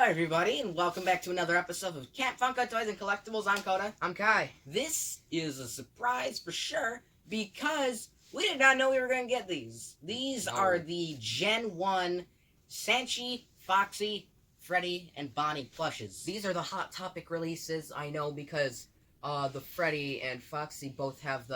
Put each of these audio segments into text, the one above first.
everybody, and welcome back to another episode of Camp Funko Toys and Collectibles. I'm Coda. I'm Kai. This is a surprise for sure because we did not know we were going to get these. These are the Gen 1 Sanshee, Foxy, Freddy, and Bonnie plushes. These are the Hot Topic releases, I know, because the Freddy and Foxy both have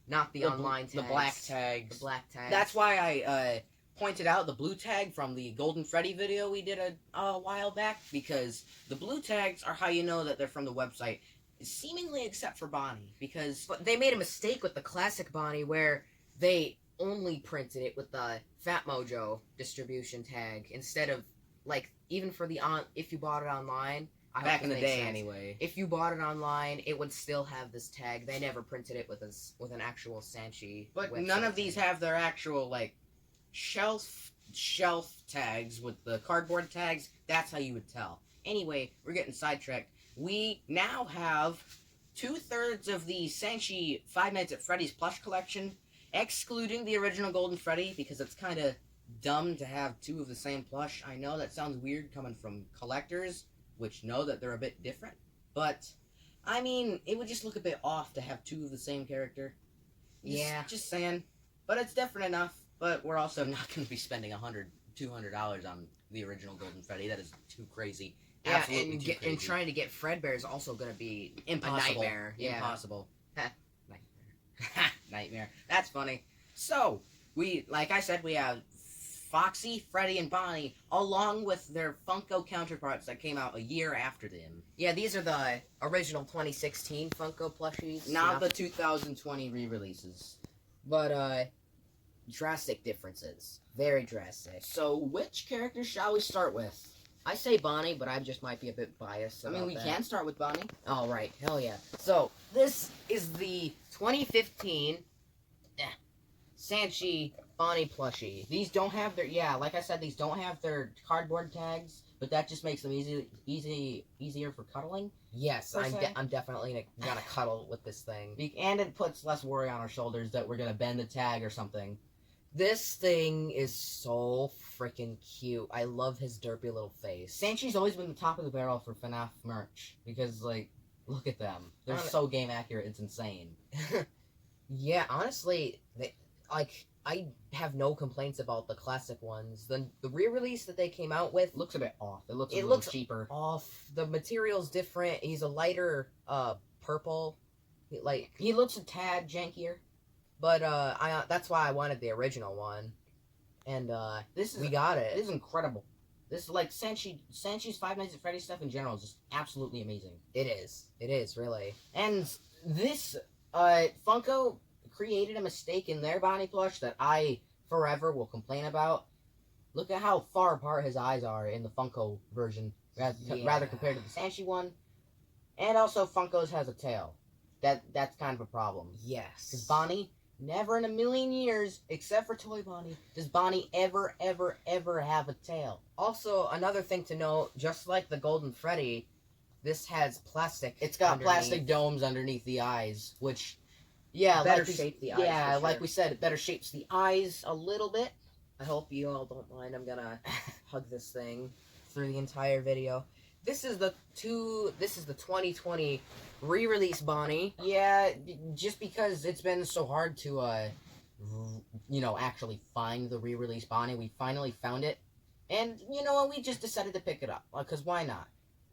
not the online tags. The black tags. The black tags. That's why I pointed out the blue tag from the Golden Freddy video we did a while back, because the blue tags are how you know that they're from the website, seemingly except for Bonnie, because... But they made a mistake with the classic Bonnie where they only printed it with the Fat Mojo distribution tag instead of, like, even for the if you bought it online... Back in the day, anyway. If you bought it online, it would still have this tag. They never printed it with an actual Sanshee. But none of these have their actual, like, shelf tags with the cardboard tags. That's how you would tell. Anyway, we're getting sidetracked. We now have 2/3 of the Sanshee Five Nights at Freddy's plush collection, excluding the original Golden Freddy, because it's kind of dumb to have two of the same plush. I know that sounds weird coming from collectors, which know that they're a bit different, but I mean, it would just look a bit off to have two of the same character. Just saying. But it's different enough. But we're also not going to be spending $100, $200 on the original Golden Freddy. That is too crazy. Yeah, Absolutely too crazy. And trying to get Fredbear is also going to be impossible. A nightmare. Yeah. Impossible. Nightmare. Nightmare. That's funny. So, like I said, we have Foxy, Freddy, and Bonnie, along with their Funko counterparts that came out a year after them. Yeah, these are the original 2016 Funko plushies. Not the 2020 re-releases. But, drastic differences. Very drastic. So, which character shall we start with? I say Bonnie, but I just might be a bit biased. We can start with Bonnie. All right, hell yeah. So, this is the 2015 Sanshee Bonnie plushie. These don't have their, like I said, these don't have their cardboard tags, but that just makes them easier for cuddling. Yes, I'm definitely gonna cuddle with this thing. And it puts less worry on our shoulders that we're gonna bend the tag or something. This thing is so freaking cute. I love his derpy little face. Sanshee's always been the top of the barrel for FNAF merch, because, like, look at them. They're so game accurate, it's insane. Yeah, honestly, I have no complaints about the classic ones. The re-release that they came out with looks a bit off. It looks cheaper. Off. The material's different. He's a lighter purple. He looks a tad jankier. But that's why I wanted the original one. And we got it. This is incredible. This is like Sanshee's Five Nights at Freddy's stuff in general is just absolutely amazing. It is. It is, really. And this Funko created a mistake in their Bonnie plush that I forever will complain about. Look at how far apart his eyes are in the Funko version, rather compared to the Sanshee one. And also, Funko's has a tail. That's kind of a problem. Yes. Because Bonnie, never in a million years, except for Toy Bonnie, does Bonnie ever have a tail. Also, another thing to note, just like the Golden Freddy, this has plastic. It's got plastic domes underneath the eyes, which... better shape the eyes. Yeah, like we said, it better shapes the eyes a little bit. I hope you all don't mind. I'm gonna hug this thing through the entire video. This is the 2020 re-release Bonnie. Yeah, just because it's been so hard to actually find the re-release Bonnie, we finally found it, and you know what? We just decided to pick it up because why not?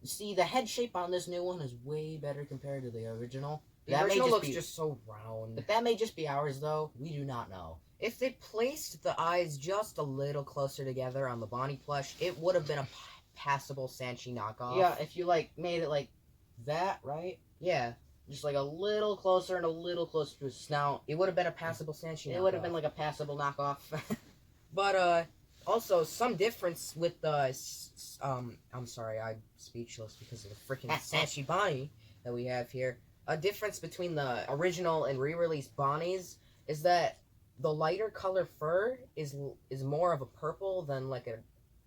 See, the head shape on this new one is way better compared to the original. The original looks just so round. But that may just be ours, though. We do not know. If they placed the eyes just a little closer together on the Bonnie plush, it would have been a passable Sanshee knockoff. Yeah, if you, made it like that, right? Yeah. Just, a little closer and a little closer to his snout. It would have been a passable Sanshee knockoff. It would have been, a passable knockoff. But, also, some difference with the, I'm sorry, I'm speechless because of the freaking Sanshee Bonnie that we have here. A difference between the original and re-released Bonnies is that the lighter color fur is more of a purple than a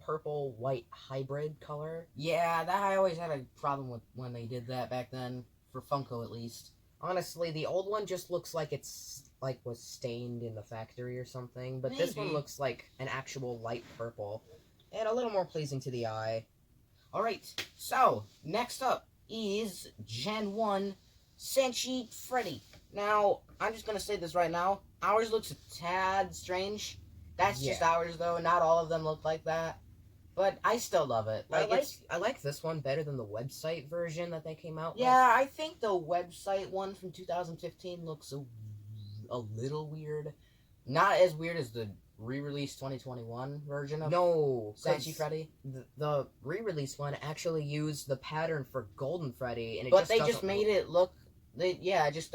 purple-white hybrid color. Yeah, that I always had a problem with when they did that back then, for Funko at least. Honestly, the old one just looks like it's was stained in the factory or something, but Maybe. This one looks like an actual light purple and a little more pleasing to the eye. Alright, so, next up is Gen 1 Sanshee Freddy. Now, I'm just gonna say this right now. Ours looks a tad strange. That's just ours, though. Not all of them look like that. But I still love it. I like this one better than the website version that they came out with. Yeah, I think the website one from 2015 looks a little weird. Not as weird as the re-released 2021 version of Sanshee Freddy. The re-release one actually used the pattern for Golden Freddy, and they just made it look. It just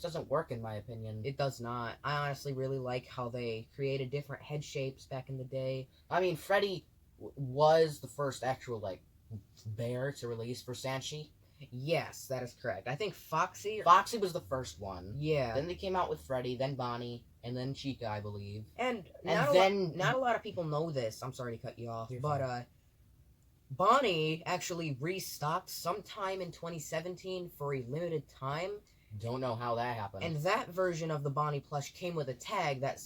doesn't work in my opinion. It does not. I honestly really like how they created different head shapes back in the day. I mean, Freddy was the first actual bear to release for Sanshee. Yes, that is correct. I think Foxy was the first one. Yeah. Then they came out with Freddy, then Bonnie, and then Chica, I believe. And not a lot of people know this. I'm sorry to cut you off, but Bonnie actually restocked sometime in 2017 for a limited time. Don't know how that happened. And that version of the Bonnie plush came with a tag that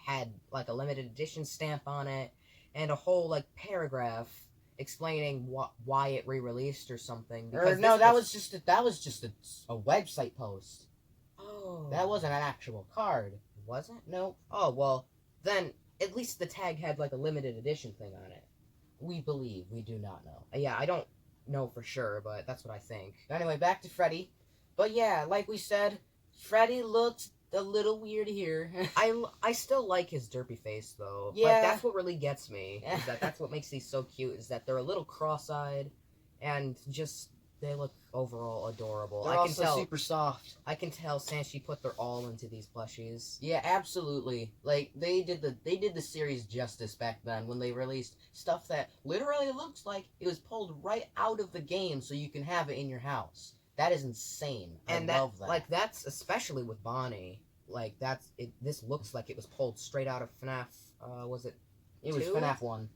had like a limited edition stamp on it and a whole paragraph explaining why it re-released or something. That was just a website post. Oh, that wasn't an actual card. Wasn't? No. Oh well, then at least the tag had a limited edition thing on it. We believe. We do not know. Yeah, I don't know for sure, but that's what I think. Anyway, back to Freddy. But yeah, like we said, Freddy looks a little weird here. I still like his derpy face though. Yeah. But that's what really gets me. Is that's what makes these so cute. Is that they're a little cross-eyed, and just they look overall adorable. They're also super soft. I can tell Sanshee put their all into these plushies. Yeah, absolutely. They did the series justice back then when they released stuff that literally looks like it was pulled right out of the game so you can have it in your house. That is insane. And I love that. That's especially with Bonnie. This looks like it was pulled straight out of FNAF. Was it? It was FNAF 1.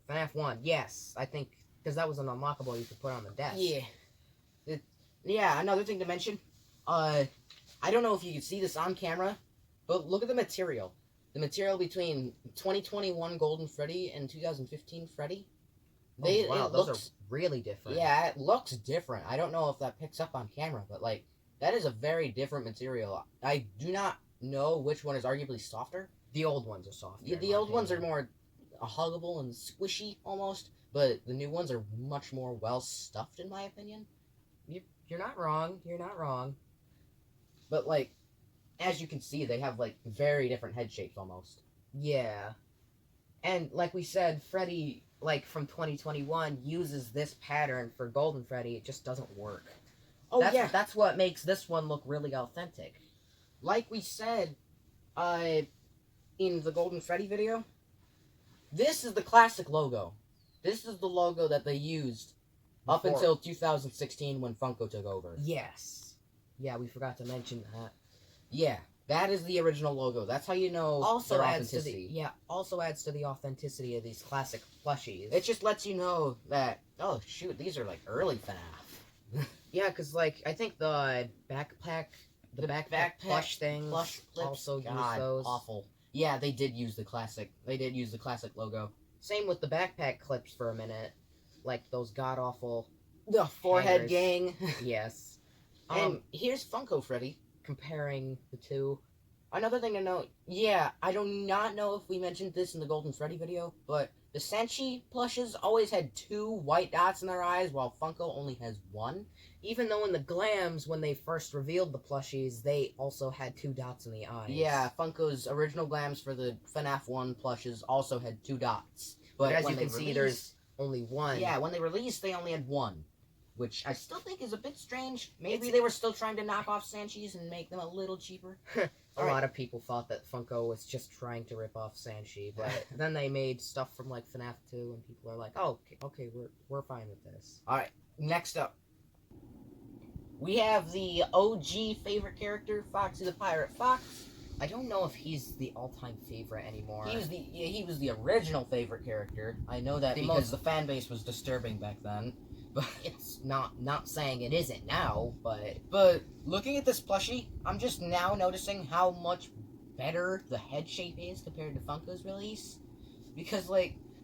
FNAF 1. Yes, I think because that was an unlockable you could put on the desk. Yeah. Yeah, another thing to mention, I don't know if you can see this on camera, but look at the material. The material between 2021 Golden Freddy and 2015 Freddy. Those are really different. Yeah, it looks different. I don't know if that picks up on camera, but that is a very different material. I do not know which one is arguably softer. The old ones are softer. Yeah, the old ones are more huggable and squishy almost, but the new ones are much more well stuffed in my opinion. You're not wrong. You're not wrong. But as you can see, they have very different head shapes almost. Yeah. And like we said, Freddy from 2021 uses this pattern for Golden Freddy. It just doesn't work. That's what makes this one look really authentic. Like we said, in the Golden Freddy video, this is the classic logo. This is the logo that they used up until 2016 when Funko took over. Yes. Yeah, we forgot to mention that. Yeah, that is the original logo. That's how you know their authenticity. Also adds to the authenticity of these classic plushies. It just lets you know that, oh shoot, these are early FNAF. Yeah, because I think the backpack plush things also use those. Awful. Yeah, they did use the classic. They did use the classic logo. Same with the backpack clips for a minute. Those god-awful... The forehead hangers. gang. Yes. And here's Funko Freddy. Comparing the two. Another thing to note, yeah, I do not know if we mentioned this in the Golden Freddy video, but the Sanshee plushes always had 2 white dots in their eyes, while Funko only has 1. Even though in the glams, when they first revealed the plushies, they also had 2 dots in the eyes. Yeah, Funko's original glams for the FNAF 1 plushes also had 2 dots. But as you can see, there's only 1. Yeah, when they released, they only had 1. Which I still think is a bit strange. Maybe they were still trying to knock off Sanshees and make them a little cheaper. A lot of people thought that Funko was just trying to rip off Sanshee, but then they made stuff from FNAF 2, and people are like, "Oh, okay, we're fine with this." All right, next up, we have the OG favorite character, Foxy the Pirate Fox. I don't know if he's the all-time favorite anymore. He was the original favorite character. I know that because the fan base was disturbing back then. But it's not saying it isn't now, but looking at this plushie, I'm just now noticing how much better the head shape is compared to Funko's release. Because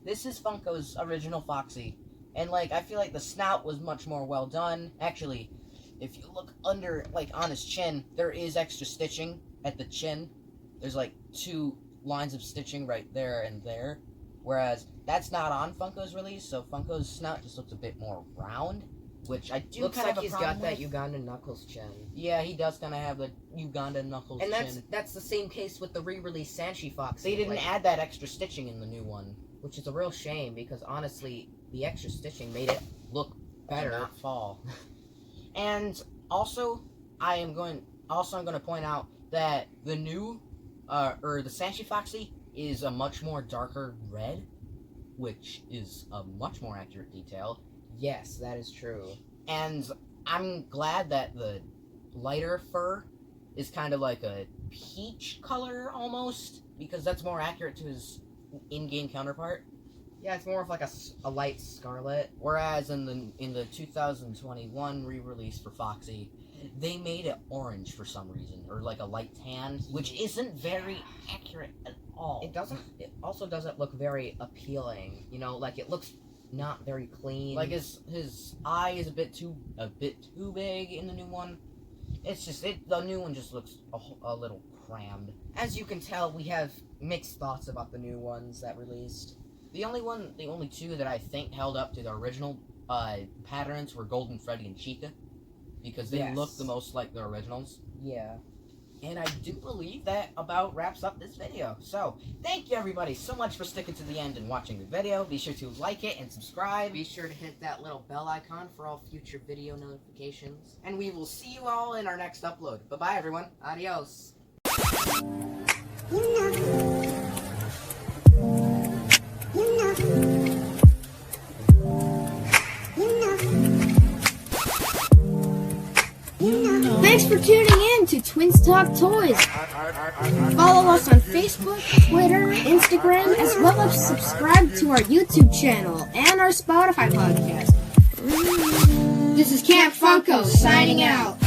this is Funko's original Foxy, And, like, I feel like the snout was much more well done. Actually, if you look under, like, on his chin, there is extra stitching at the chin. There's, like, 2 lines of stitching right there and there. Whereas, that's not on Funko's release, so Funko's snout just looks a bit more round. Which I do looks kind like of he's got that Uganda Knuckles chin. Yeah, he does kind of have the Uganda Knuckles and chin. that's the same case with the re-release Sanshee Foxy. They didn't add that extra stitching in the new one. Which is a real shame, because honestly, the extra stitching made it look better. Not fall. And also, I'm going to point out that the new, the Sanshee Foxy is a much more darker red, which is a much more accurate detail. Yes, that is true. And I'm glad that the lighter fur is kind of like a peach color almost, because that's more accurate to his in-game counterpart. Yeah, it's more of like a light scarlet. Whereas in the 2021 re-release for Foxy, they made it orange for some reason, or like a light tan, which isn't very accurate at all. It also doesn't look very appealing. You know, like it looks not very clean. Like his eye is a bit too big in the new one. It's just the new one just looks a little crammed. As you can tell, we have mixed thoughts about the new ones that released. The only 2 that I think held up to the original patterns were Golden Freddy and Chica, because they look the most like the originals. Yeah. And I do believe that about wraps up this video. So, thank you everybody so much for sticking to the end and watching the video. Be sure to like it and subscribe. Be sure to hit that little bell icon for all future video notifications. And we will see you all in our next upload. Bye-bye, everyone. Adios. Thanks for tuning in to Twins Talk Toys. Follow us on Facebook, Twitter, Instagram, as well as subscribe to our YouTube channel and our Spotify podcast. This is Camp Funko signing out.